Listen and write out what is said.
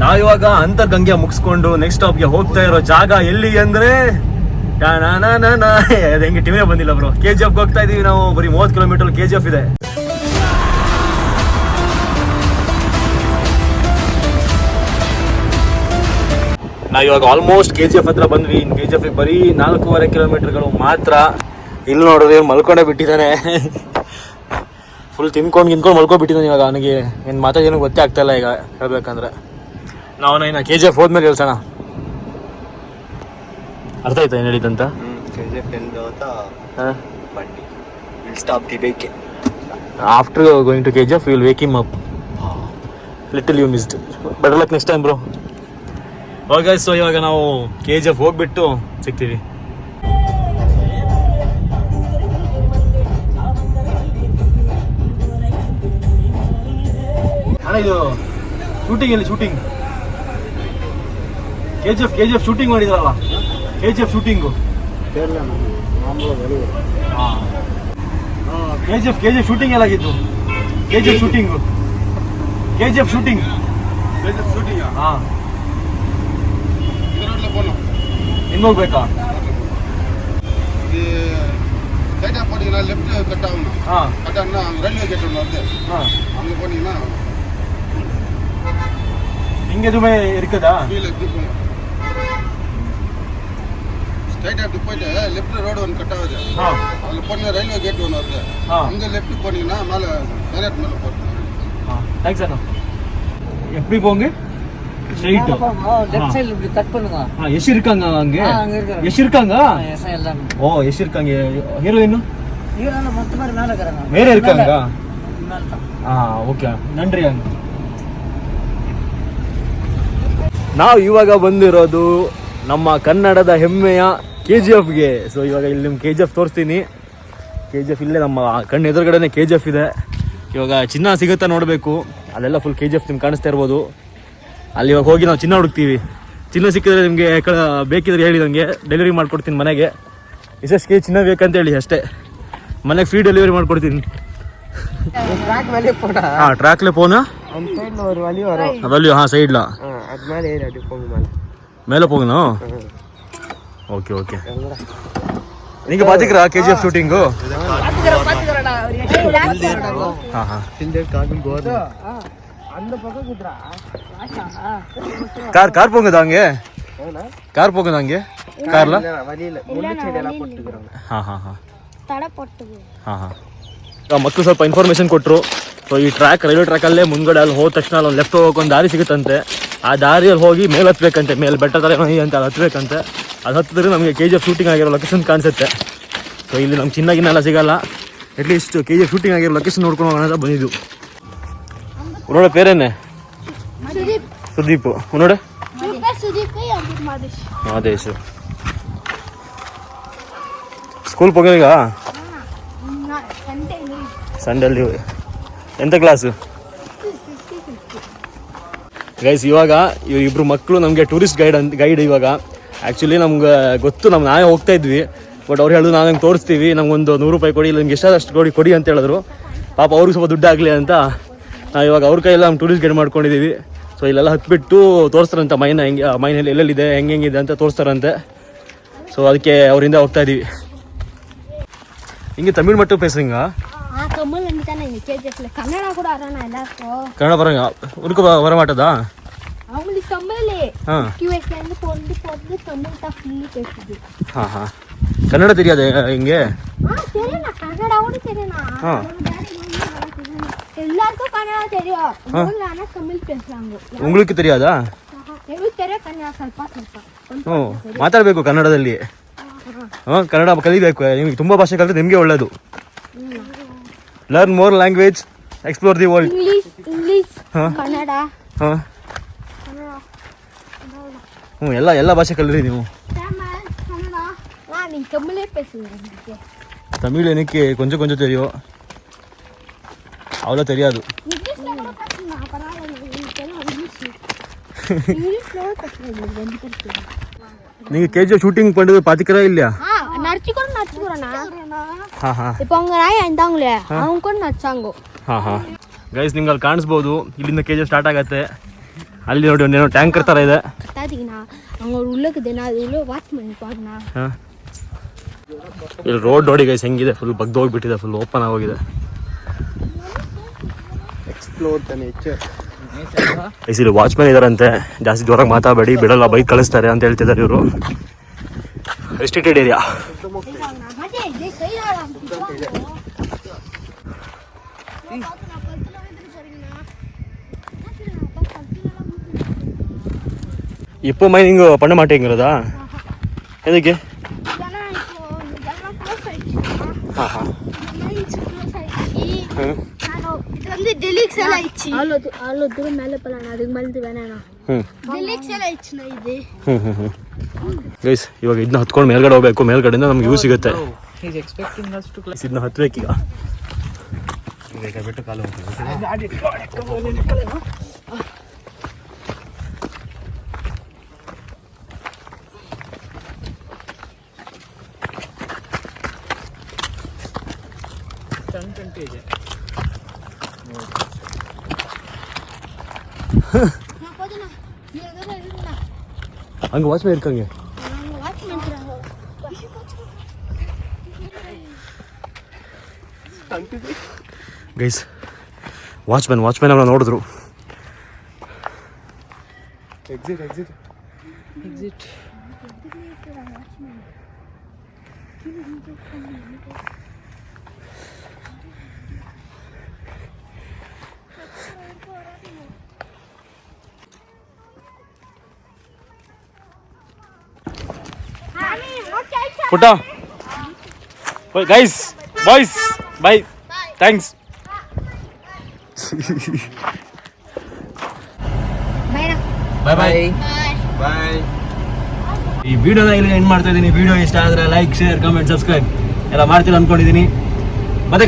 ನಾವಿವಾಗ ಅಂತರ್ಗಂಗೆ ಮುಗಿಸ್ಕೊಂಡು ನೆಕ್ಸ್ಟ್ ಸ್ಟಾಪ್ಗೆ ಹೋಗ್ತಾ ಇರೋ ಜಾಗ ಎಲ್ಲಿ ಅಂದ್ರೆ ಹೆಂಗೆ ಟಿವಿನೇ ಬಂದಿಲ್ಲ ಬ್ರೋ. KGF ಹೋಗ್ತಾ ಇದೀವಿ ನಾವು. ಬರೀ 30 ಕಿಲೋಮೀಟರ್ KGF ಇದೆ. ನಾವಿವಾಗ ಆಲ್ಮೋಸ್ಟ್ KGF ಹತ್ರ ಬಂದ್ವಿ. ಇನ್ನು KGF ಬರೀ 4.5 ಕಿಲೋಮೀಟರ್ಗಳು ಮಾತ್ರ. ಇಲ್ಲಿ ನೋಡಿದ್ರೆ ಮಲ್ಕೊಂಡೇ ಬಿಟ್ಟಿದ್ದಾನೆ. ಫುಲ್ ತಿನ್ಕೊಂಡು ಮಲ್ಕೊಂಡ್ಬಿಟ್ಟಿದ್ದಾನೆ. ಇವಾಗ ನನಗೆ ಏನು ಮಾತಾಡೋನು ಗೊತ್ತೇ ಆಗ್ತಾಯಿಲ್ಲ ಈಗ ಹೇಳ್ಬೇಕಂದ್ರೆ. ನಾವು ಇನ್ನು KGF ಹೋದ್ಮೇಲೆ ಹೇಳ್ಸೋಣ. ಅರ್ಥ ಆಯ್ತಾ ಏನು ಹೇಳಿದಂತ? KGF stop the vehicle. After going to KGF, we will wake him up. Little you missed. Better luck next time, bro. Okay guys, so ಇವಾಗ ನಾವು KGF ಹೋಗ್ಬಿಟ್ಟು ಸಿಗ್ತೀವಿ. ಅಣ್ಣ ಇದು ಶೂಟಿಂಗ್ ಎಲ್ಲಿ? ಶೂಟಿಂಗ್ KGF ಶೂಟಿಂಗ್ ಮಾಡಿದ್ರಲ್ಲ, KGF ಶೂಟಿಂಗು. KGF ಶೂಟಿಂಗ್ ಎಲ್ಲಾಗಿತ್ತು? KGF shooting ಹಾಂ ಹೆಂಗೆ ಹೋಗ್ಬೇಕಾ? லெஃப்ட் கட் ஆகணும். கட் ஆகுனா ரயில்வே கேட் ஒன்று வருது. அங்கே போனீங்கன்னா இங்கே எதுவுமே இருக்குதா? கீழே இப்படி போகணும். ஸ்ட்ரைட்டாக இப்படி போயிட்டு லெஃப்ட் ரோடு ஒன்று கட் ஆகுது. அதில் போனீங்கன்னா ரயில்வே கேட் ஒன்று வருது. அங்கே லெஃப்ட் போனீங்கன்னா மேலே மேரேட் மேலே போகிறது. தேங்க்ஸ் அண்ணா. எப்படி போங்க? ஸ்ட்ரைட் லெஃப்ட் சைடுல இப்படி கட் பண்ணுங்க. எஸ் இருக்காங்க அங்க? எஸ் இருக்காங்க. ஓ எஸ் இருக்காங்க. ஹீரோயின் ஹீரோயின மொத்த மாதிரி மேல இருக்காங்க. வேற இருக்காங்க. மேல தான். ಓಕೆ ನನ್ರಿ ಹಂಗ. ನಾವು ಇವಾಗ ಬಂದಿರೋದು ನಮ್ಮ ಕನ್ನಡದ ಹೆಮ್ಮೆಯ KGFಗೆ. ಸೊ ಇವಾಗ ಇಲ್ಲಿ ನಿಮ್ಮ KGF ತೋರಿಸ್ತೀನಿ. KGF ಇಲ್ಲೇ ನಮ್ಮ ಕಣ್ಣು ಎದುರುಗಡೆನೆ KGF ಇದೆ. ಇವಾಗ ಚಿನ್ನ ಸಿಗುತ್ತಾ ನೋಡಬೇಕು. ಅಲ್ಲೆಲ್ಲ ಫುಲ್ KGF ನಿಮ್ಗೆ ಕಾಣಿಸ್ತಾ ಇರ್ಬೋದು. ಅಲ್ಲಿ ಇವಾಗ ಹೋಗಿ ನಾವು ಚಿನ್ನ ಹುಡುಕ್ತೀವಿ. ಚಿನ್ನ ಸಿಕ್ಕಿದ್ರೆ ನಿಮಗೆ ಬೇಕಿದ್ರೆ ಹೇಳಿ, ನನಗೆ ಡೆಲಿವರಿ ಮಾಡಿಕೊಡ್ತೀನಿ ಮನೆಗೆ. ಎಷ್ಟೆಷ್ಟು ಕೆ ಚಿನ್ನ ಬೇಕಂತ ಹೇಳಿ ಅಷ್ಟೇ. ಮನೆಗೆ ಫ್ರೀ ಡೆಲಿವರಿ ಮಾಡಿಕೊಡ್ತೀನಿ. ட்ராக்ல போனா அந்த சைடுல ஒரு வழி வரும். வழி சைடுல அது மேல ஏறி அப்படி போங்க. மேலே போகணும். Okay okay. நீங்க பாத்துக்கறா KGF ஷூட்டிங்? பாத்துக்கறடா. இந்த காடும் போறது. அந்த பக்கம் குத்ரா. கார் போகுதாங்க? கார் போகுதாங்க? கார்ல வழியில முள்ளு செடி எல்லாம் போட்டுக்கறாங்க. ತಡ ಪೊಟ್ಟು. ಮಕ್ಕಳು ಸ್ವಲ್ಪ ಇನ್ಫಾರ್ಮೇಶನ್ ಕೊಟ್ಟರು. ಸೊ ಈ ಟ್ರ್ಯಾಕ್ ರೈಲ್ವೆ ಟ್ರ್ಯಾಕಲ್ಲೇ ಮುಂದ್ಗಡೆ ಅಲ್ಲಿ ಹೋದ ತಕ್ಷಣ ಅಲ್ಲಿ ಒಂದು ಲೆಫ್ಟ್ ಹೋಗೋಕೆ ಒಂದು ದಾರಿ ಸಿಗುತ್ತಂತೆ. ಆ ದಾರಿಯಲ್ಲಿ ಹೋಗಿ ಮೇಲೆ ಹತ್ಬೇಕಂತೆ. ಮೇಲೆ ಬೆಟ್ಟ ಥರ ಅಂತ ಅಲ್ಲಿ ಹತ್ಬೇಕಂತೆ. ಅದು ಹತ್ತಿದ್ರೆ ನಮಗೆ KGF ಶೂಟಿಂಗ್ ಆಗಿರೋ ಲೊಕೇಶನ್ ಕಾಣಿಸುತ್ತೆ. ಸೊ ಇಲ್ಲಿ ನಮ್ಗೆ ಚಿನ್ನಾಗಿನೆಲ್ಲ ಸಿಗಲ್ಲ. ಅಟ್ಲೀಸ್ಟ್ KGF ಶೂಟಿಂಗ್ ಆಗಿರೋ ಲೊಕೇಶನ್ ನೋಡ್ಕೊಂಡು ಹೋಗೋಣ ಅಂತ ಬಂದಿದ್ದು. ಉನ್ನೋಡ ಪೇರೇನೆ? ಸುದೀಪ್. ಉನ್ನೋಡ ಮಾದೇಶ್. ಸ್ಕೂಲ್ ಹೋಗೋಣ ಸಂಡೇ ಲೀವ್. ಎಂಥ ಕ್ಲಾಸು ಗೈಸ್? ಇವಾಗ ಇಬ್ಬರು ಮಕ್ಕಳು ನಮಗೆ ಟೂರಿಸ್ಟ್ ಗೈಡ್ ಇವಾಗ. ಆ್ಯಕ್ಚುಲಿ ನಮ್ಗೆ ಗೊತ್ತು, ನಾವೇ ಹೋಗ್ತಾ ಇದ್ವಿ. ಬಟ್ ಅವ್ರು ಹೇಳಿದ್ರು ನಾವು ಹಂಗೆ ತೋರಿಸ್ತೀವಿ, ನಮ್ಗೊಂದು 100 ರೂಪಾಯಿ ಕೊಡಿ, ಇಲ್ಲ ನಿಮ್ಗೆ ಎಷ್ಟಾದಷ್ಟು ಕೊಡಿ ಅಂತ ಹೇಳಿದ್ರು. ಪಾಪ ಅವ್ರಿಗೆ ಸ್ವಲ್ಪ ದುಡ್ಡು ಆಗಲಿ ಅಂತ ನಾವು ಇವಾಗ ಅವ್ರ ಕೈಯೆಲ್ಲ ನಮ್ಮ ಟೂರಿಸ್ಟ್ ಗೈಡ್ ಮಾಡ್ಕೊಂಡಿದ್ದೀವಿ. ಸೊ ಇಲ್ಲೆಲ್ಲ ಹತ್ಬಿಟ್ಟು ತೋರಿಸ್ತಾರಂತೆ ಮೈನ್ ಮೈನಲ್ಲಿ ಎಲ್ಲೆಲ್ಲಿದೆ ಹೆಂಗೆಂಗಿದೆ ಅಂತ ತೋರಿಸ್ತಾರಂತೆ. ಸೊ ಅದಕ್ಕೆ ಅವರಿಂದ ಹೋಗ್ತಾ ಇದ್ದೀವಿ. ಹಿಂಗೆ ತಮಿಳ್ ಮಟ್ಟು ಪೇசுறீங்க? தமிழ் தானே KGFல. கன்னடா கூட வரணும் எல்லாருக்கும். கன்னடா பாருங்க. உனக்கு வர மாட்டதா? அவங்களுக்கு தமிழ் QSல இருந்து போறது தமிழ் தான் ஃபுல்லி பேசுது. கன்னடா தெரியாது இங்க? தெரியும். கன்னடா கூட தெரியும். எல்லாருக்கும் கன்னடா தெரியும். ஆனா தமிழ் பேசுறாங்க. உங்களுக்கு தெரியாதா? எனக்கு தெரியும். ಕನ್ನಡ ಸ್ವಲ್ಪ ಮಾತಾಡಬೇಕು ಕನ್ನಡದಲ್ಲಿ. ಕನ್ನಡ ಕಲಿಬೇಕು. ನಿಮಗೆ ತುಂಬ ಭಾಷೆ ಕಲಿತ್ರೆ ನಿಮಗೆ ಒಳ್ಳೆಯದು. Learn more language, explore the world. English Kannada ಎಲ್ಲ ಭಾಷೆ ಕಲಿರಿ ನೀವು. தமிழே பேசுவேன். தமிழ் எனக்கு கொஞ்சம் கொஞ்சம் தெரியும், அவ்வளோ தெரியாது. நீங்கள் KGF ஷூட்டிங் பண்ணுறது பார்த்துக்கிறா இல்லையா? இப்போ அவங்க ರಾಯ ಅಂತಾಂಗ್ಲೇ அவங்க ಕೂಡ ನಚ್ಚಾಂಗೋ. ಗೈಸ್ ನಿಮ್ಗೆ ಅಲ್ಲಿ ಕಾಣಿಸ್ಬೋದು, ಇಲ್ಲಿಂದ KGF ಸ್ಟಾರ್ಟ್ ಆಗುತ್ತೆ. ಅಲ್ಲಿ ನೋಡಿ ಒಂದೇನೋ ಟ್ಯಾಂಕರ್ ಥರ ಇದೆ. கத்தாதீங்கண்ணா அவங்க ஒரு உள்ளக்குதுண்ணா அது உள்ள வாட்ச்மேன் பாருண்ணா. ಹಾಂ ಇಲ್ಲಿ ರೋಡ್ ನೋಡಿ ಗೈಸ್ ಹೆಂಗಿದೆ, ಫುಲ್ ಬಗ್ದು ಹೋಗ್ಬಿಟ್ಟಿದೆ, ಫುಲ್ ಓಪನ್ ಆಗೋಗಿದೆ. Explore the nature. ಗೈಸ್ ಇಲ್ಲಿ ವಾಚ್ಮ್ಯಾನ್ ಇದಾರಂತೆ, ಜಾಸ್ತಿ ಜೋರಾಗಿ ಮಾತಾಡಬೇಡಿ, ಬಿಡಲ್ಲ, ಬೈಕ್ ಕಳಿಸ್ತಾರೆ ಅಂತ ಹೇಳ್ತಿದ್ದಾರೆ ಇವರು. Restricted area. மஜே இதே கையாலாம் இப்போ மைனிங் பண்ண மாட்டேங்கிறதா? எதுக்கு? இது வந்து டெலிக்ஸ் எல்லாம் ஆயிடுச்சு. அவ்வளோ தூரம் மேலே போகலாம், அதுக்கு மேலே வேணாண்ணா. டெலிக்ஸ் எல்லாம் ಆಯ್ತುನಾ ಇದು. ಗೈಸ್ ಇವಾಗ ಇದನ್ನ ಹತ್ಕೊಂಡು ಮೇಲ್ಗಡೆ ಹೋಗ್ಬೇಕು, ಮೇಲ್ಗಡೆಯಿಂದ ನಮ್ಗೆ ವ್ಯೂ ಸಿಗುತ್ತೆ. He's expecting us to climb. ಇದನ್ನ ಹತ್ಬೇಕೀಗ. ಈಗ ಬಿಟ್ಟು ಕಾಲು ಹೋಗ್ತೀವಿ. அங்கே வாட்ச்மேன் இருக்காங்க. ಗೈಸ್ ವಾಚ್ಮ್ಯಾನ್ ಅವನ್ನ ನೋಡಿದ್ರು. Exit. ಪುಟ್ಟ ಗೈಸ್ ಬಾಯ್ಸ್ ಬೈ, ಥ್ಯಾಂಕ್ಸ್. ಬಾಯ್. ಈ ವಿಡಿಯೋನ ಇಲ್ಲಿ ಎಂಡ್ ಮಾಡ್ತಾ ಇದ್ದೀನಿ. ವಿಡಿಯೋ ಇಷ್ಟ ಆದರೆ ಲೈಕ್, ಶೇರ್, ಕಮೆಂಟ್, ಸಬ್ಸ್ಕ್ರೈಬ್ ಎಲ್ಲ ಮಾಡ್ತೀನಿ ಅನ್ಕೊಂಡಿದ್ದೀನಿ. ಮತ್ತೆ